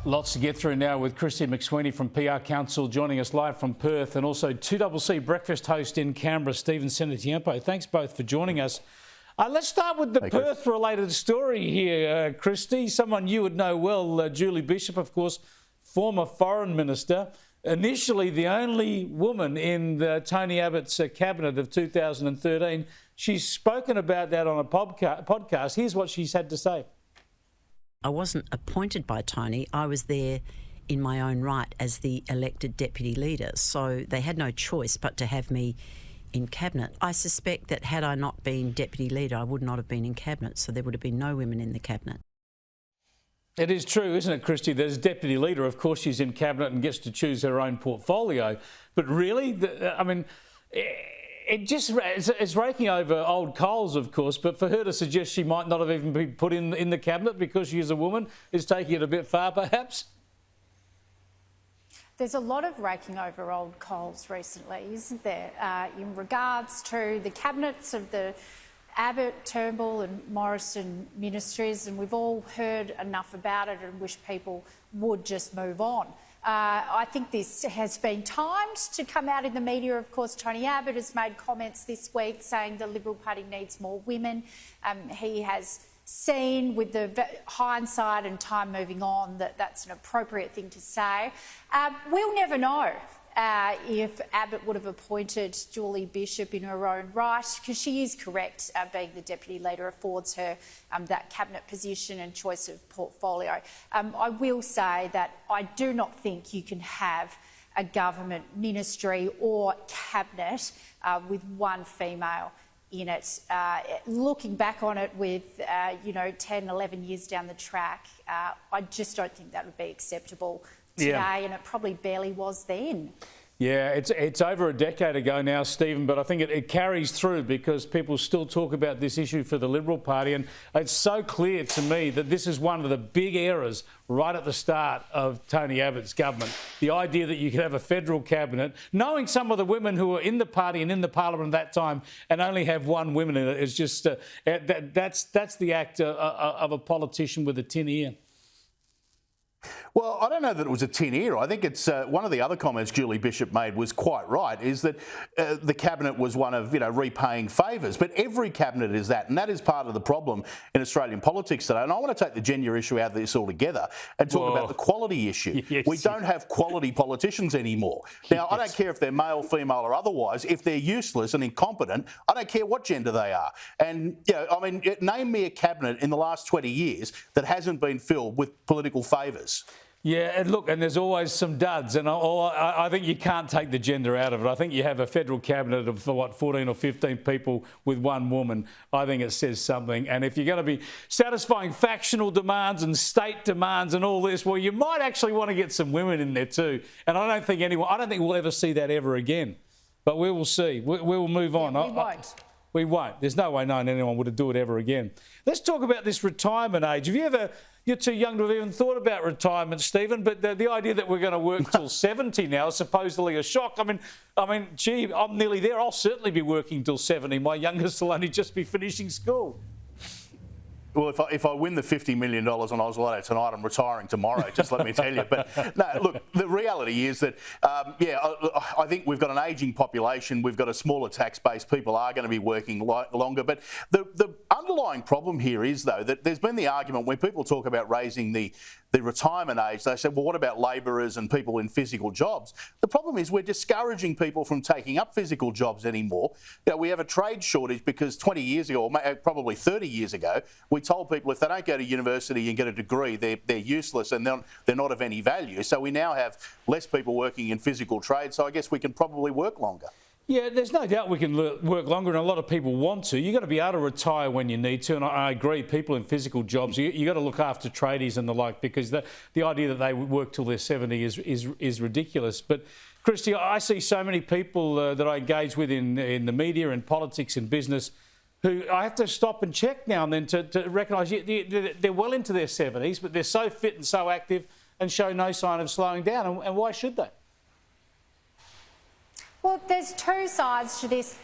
Lots to get through now with Kristy McSweeney from PR Counsel joining us live from Perth, and also 2CC breakfast host in Canberra, Stephen Senatiempo. Thanks both for joining us. Let's start with the Perth-related story here, Kristy. Someone you would know well, Julie Bishop, of course, former Foreign Minister. Initially the only woman in Tony Abbott's cabinet of 2013. She's spoken about that on a podcast. Here's what she's had to say. I wasn't appointed by Tony. I was there in my own right as the elected deputy leader. So they had no choice but to have me in cabinet. I suspect that had I not been deputy leader, I would not have been in cabinet. So there would have been no women in the cabinet. It is true, isn't it, Kristy? There's deputy leader. Of course, she's in cabinet and gets to choose her own portfolio. But really, it's raking over old coals, of course, but for her to suggest she might not have even been put in the cabinet because she is a woman is taking it a bit far, perhaps? There's a lot of raking over old coals recently, isn't there, in regards to the cabinets of the Abbott, Turnbull and Morrison ministries, and we've all heard enough about it and wish people would just move on. I think this has been timed to come out in the media. Of course, Tony Abbott has made comments this week saying the Liberal Party needs more women. He has seen, with the hindsight and time moving on, that that's an appropriate thing to say. We'll never know if Abbott would have appointed Julie Bishop in her own right, because she is correct, being the deputy leader affords her that cabinet position and choice of portfolio. I will say that I do not think you can have a government ministry or cabinet with one female in it. Looking back on it with, 10, 11 years down the track, I just don't think that would be acceptable today, and it probably barely was then. Yeah, it's over a decade ago now, Stephen, but I think it carries through because people still talk about this issue for the Liberal Party, and it's so clear to me that this is one of the big errors right at the start of Tony Abbott's government. The idea that you could have a federal cabinet, knowing some of the women who were in the party and in the parliament at that time, and only have one woman in it is just that's the act of a politician with a tin ear. Well, I don't know that it was a tin ear. I think it's one of the other comments Julie Bishop made was quite right, is that the cabinet was one of, repaying favours. But every cabinet is that, and that is part of the problem in Australian politics today. And I want to take the gender issue out of this altogether and talk about the quality issue. Yes. We don't have quality politicians anymore. Now, I don't care if they're male, female or otherwise. If they're useless and incompetent, I don't care what gender they are. And, name me a cabinet in the last 20 years that hasn't been filled with political favours. Yeah, and look, and there's always some duds, and I think you can't take the gender out of it. I think you have a federal cabinet of, 14 or 15 people with one woman. I think it says something. And if you're going to be satisfying factional demands and state demands and all this, well, you might actually want to get some women in there too. And I don't think we'll ever see that ever again. But we will see. We will move on. We won't. We won't. There's no way known anyone would do it ever again. Let's talk about this retirement age. You're too young to have even thought about retirement, Stephen, but the idea that we're going to work till 70 now is supposedly a shock. Gee, I'm nearly there. I'll certainly be working till 70. My youngest will only just be finishing school. Well, if I win the $50 million on Oz Lotto tonight, I'm retiring tomorrow, just let me tell you. But no, look, the reality is that, I think we've got an ageing population, we've got a smaller tax base, people are going to be working longer. But the underlying problem here is, though, that there's been the argument when people talk about raising the retirement age, they say, well, what about labourers and people in physical jobs? The problem is we're discouraging people from taking up physical jobs anymore. We have a trade shortage because 20 years ago, or probably 30 years ago, we told people if they don't go to university and get a degree, they're useless and they're not of any value. So we now have less people working in physical trade, so I guess we can probably work longer. Yeah, there's no doubt we can work longer, and a lot of people want to. You've got to be able to retire when you need to, and I agree, people in physical jobs, you've got to look after tradies and the like, because the idea that they work till they're 70 is ridiculous. But, Kristy, I see so many people that I engage with in the media and politics and business who I have to stop and check now and then to recognise they're well into their 70s, but they're so fit and so active and show no sign of slowing down, and why should they? Well, there's two sides to this.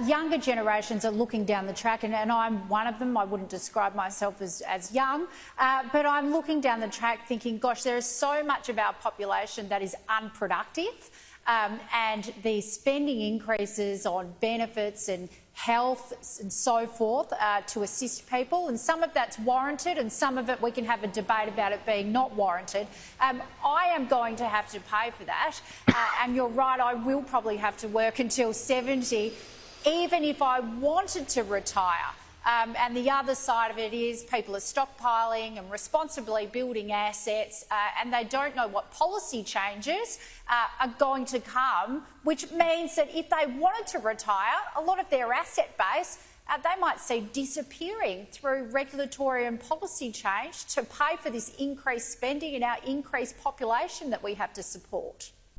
Younger generations are looking down the track, and I'm one of them. I wouldn't describe myself as young, but I'm looking down the track thinking, gosh, there is so much of our population that is unproductive, and the spending increases on benefits and health and so forth to assist people, and some of that's warranted and some of it we can have a debate about it being not warranted. I am going to have to pay for that, and you're right, I will probably have to work until 70 even if I wanted to retire. And the other side of it is people are stockpiling and responsibly building assets, and they don't know what policy changes are going to come, which means that if they wanted to retire, a lot of their asset base they might see disappearing through regulatory and policy change to pay for this increased spending and our increased population that we have to support.